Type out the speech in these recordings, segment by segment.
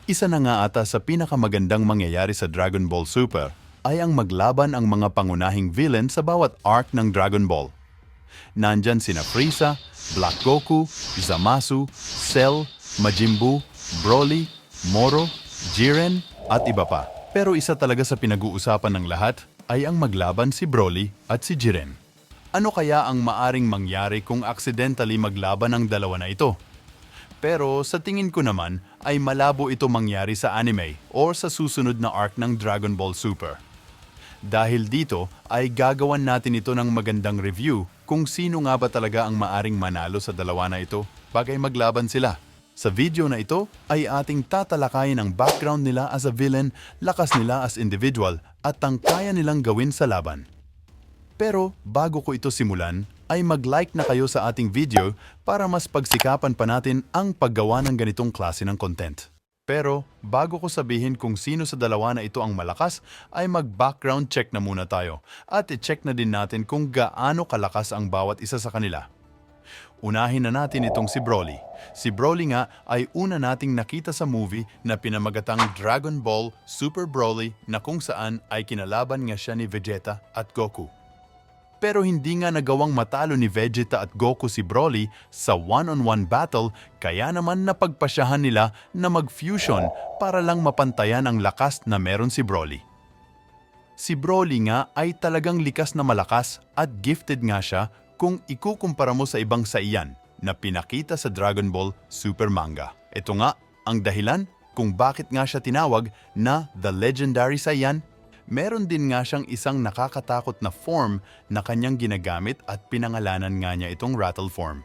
Isa na nga ata sa pinakamagandang mangyayari sa Dragon Ball Super ay ang maglaban ang mga pangunahing villain sa bawat arc ng Dragon Ball. Nandyan sina Frieza, Black Goku, Zamasu, Cell, Majin Buu, Broly, Moro, Jiren, at iba pa. Pero isa talaga sa pinag-uusapan ng lahat ay ang maglaban si Broly at si Jiren. Ano kaya ang maaring mangyari kung accidentally maglaban ang dalawa na ito? Pero sa tingin ko naman ay malabo ito mangyari sa anime o sa susunod na arc ng Dragon Ball Super. Dahil dito ay gagawan natin ito ng magandang review kung sino nga ba talaga ang maaring manalo sa dalawa na ito bagay maglaban sila. Sa video na ito ay ating tatalakayin ang background nila as a villain, lakas nila as individual at ang kaya nilang gawin sa laban. Pero bago ko ito simulan, ay mag-like na kayo sa ating video para mas pagsikapan pa natin ang paggawa ng ganitong klase ng content. Pero bago ko sabihin kung sino sa dalawa na ito ang malakas, ay mag-background check na muna tayo at i-check na din natin kung gaano kalakas ang bawat isa sa kanila. Unahin na natin itong si Broly. Si Broly nga ay una nating nakita sa movie na pinamagatang Dragon Ball Super Broly na kung saan ay kinalaban nga siya ni Vegeta at Goku. Pero hindi nga nagawang matalo ni Vegeta at Goku si Broly sa one-on-one battle kaya naman napagpasyahan nila na mag-fusion para lang mapantayan ang lakas na meron si Broly. Si Broly nga ay talagang likas na malakas at gifted nga siya kung ikukumpara mo sa ibang Saiyan na pinakita sa Dragon Ball Super Manga. Ito nga ang dahilan kung bakit nga siya tinawag na The Legendary Saiyan. Meron din nga siyang isang nakakatakot na form na kanyang ginagamit at pinangalanan nga niya itong Rattle Form.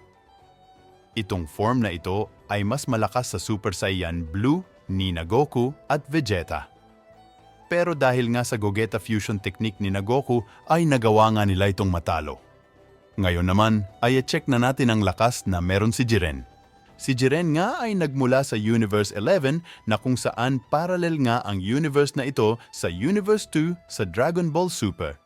Itong form na ito ay mas malakas sa Super Saiyan Blue ni Goku at Vegeta. Pero dahil nga sa Gogeta Fusion technique ni Goku ay nagawa nga nila itong matalo. Ngayon naman ay i-check na natin ang lakas na meron si Jiren. Si Jiren nga ay nagmula sa Universe 11 na kung saan parallel nga ang universe na ito sa Universe 2 sa Dragon Ball Super.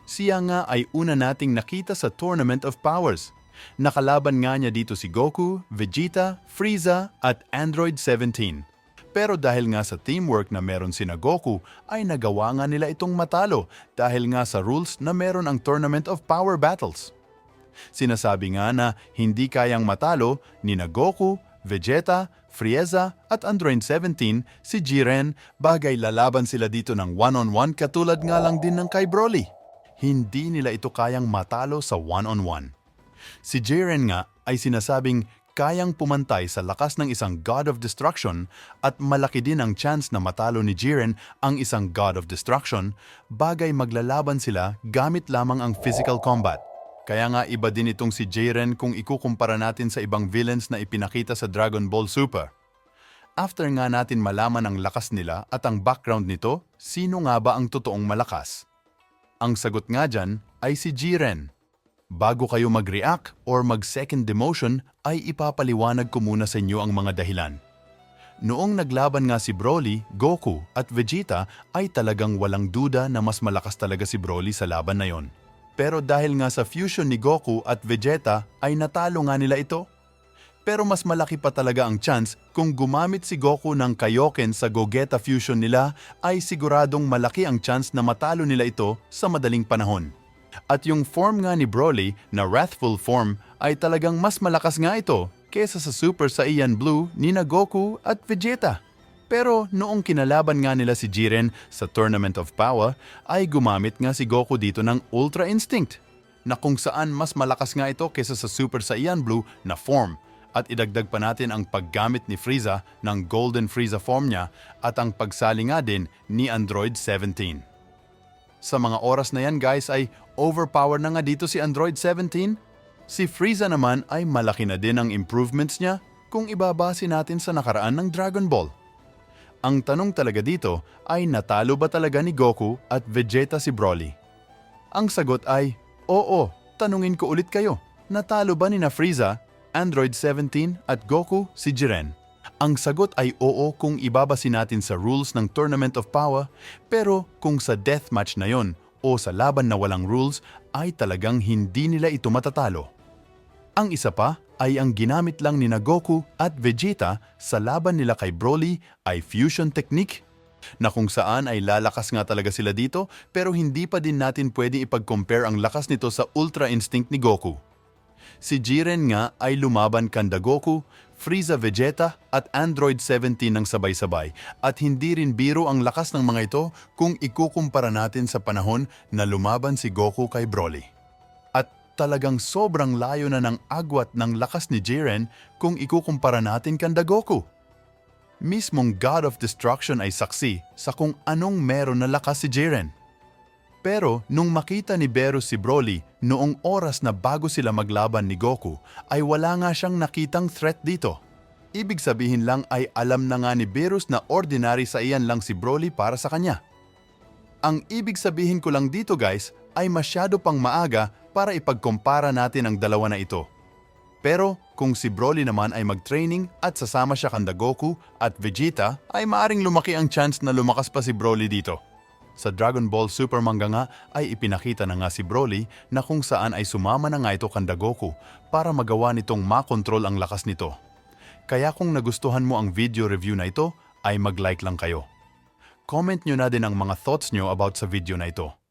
Siya nga ay una nating nakita sa Tournament of Powers. Nakalaban nga niya dito si Goku, Vegeta, Frieza at Android 17. Pero dahil nga sa teamwork na meron sina Goku ay nagawa nga nila itong matalo dahil nga sa rules na meron ang Tournament of Power Battles. Sinasabi nga na hindi kayang matalo ni Goku, Vegeta, Frieza at Android 17 si Jiren bagay lalaban sila dito ng one-on-one katulad nga lang din ng kay Broly. Hindi nila ito kayang matalo sa one-on-one. Si Jiren nga ay sinasabing kayang pumantay sa lakas ng isang God of Destruction at malaki din ang chance na matalo ni Jiren ang isang God of Destruction bagay maglalaban sila gamit lamang ang physical combat. Kaya nga iba din itong si Jiren kung ikukumpara natin sa ibang villains na ipinakita sa Dragon Ball Super. After nga natin malaman ang lakas nila at ang background nito, sino nga ba ang totoong malakas? Ang sagot nga dyan ay si Jiren. Bago kayo mag-react or mag-second demotion ay ipapaliwanag ko muna sa inyo ang mga dahilan. Noong naglaban nga si Broly, Goku at Vegeta ay talagang walang duda na mas malakas talaga si Broly sa laban na yon. Pero dahil nga sa fusion ni Goku at Vegeta ay natalo nga nila ito. Pero mas malaki pa talaga ang chance kung gumamit si Goku ng Kaioken sa Gogeta Fusion nila ay siguradong malaki ang chance na matalo nila ito sa madaling panahon. At yung form nga ni Broly na Wrathful Form ay talagang mas malakas nga ito kesa sa Super Saiyan Blue ni Goku at Vegeta. Pero noong kinalaban nga nila si Jiren sa Tournament of Power, ay gumamit nga si Goku dito ng Ultra Instinct, na kung saan mas malakas nga ito kesa sa Super Saiyan Blue na form. At idagdag pa natin ang paggamit ni Frieza ng Golden Frieza form niya at ang pagsali nga din ni Android 17. Sa mga oras na yan guys ay overpower na nga dito si Android 17. Si Frieza naman ay malaki na din ang improvements niya kung ibabase natin sa nakaraan ng Dragon Ball. Ang tanong talaga dito ay natalo ba talaga ni Goku at Vegeta si Broly? Ang sagot ay, oo, tanungin ko ulit kayo. Natalo ba ni Frieza, Android 17 at Goku si Jiren? Ang sagot ay oo kung ibabase natin sa rules ng Tournament of Power, pero kung sa deathmatch na yon o sa laban na walang rules ay talagang hindi nila ito matatalo. Ang isa pa ay ang ginamit lang ni Goku at Vegeta sa laban nila kay Broly ay fusion technique na kung saan ay lalakas nga talaga sila dito pero hindi pa din natin pwedeng ipag-compare ang lakas nito sa Ultra Instinct ni Goku. Si Jiren nga ay lumaban kanda Goku, Frieza Vegeta at Android 17 ng sabay-sabay at hindi rin biro ang lakas ng mga ito kung ikukumpara natin sa panahon na lumaban si Goku kay Broly. At talagang sobrang layo na ng agwat ng lakas ni Jiren kung ikukumpara natin kanda Goku. Mismong God of Destruction ay saksi sa kung anong meron na lakas si Jiren. Pero nung makita ni Beerus si Broly noong oras na bago sila maglaban ni Goku ay wala nga siyang nakitang threat dito. Ibig sabihin lang ay alam na nga ni Beerus na ordinary sa iyan lang si Broly para sa kanya. Ang ibig sabihin ko lang dito guys ay masyado pang maaga para ipagkumpara natin ang dalawa na ito. Pero kung si Broly naman ay mag-training at sasama siya kanda Goku at Vegeta ay maaring lumaki ang chance na lumakas pa si Broly dito. Sa Dragon Ball Super manga nga ay ipinakita na nga si Broly na kung saan ay sumama na nga ito kanda Goku para magawa nitong makontrol ang lakas nito. Kaya kung nagustuhan mo ang video review na ito ay mag-like lang kayo. Comment nyo na din ang mga thoughts nyo about sa video na ito.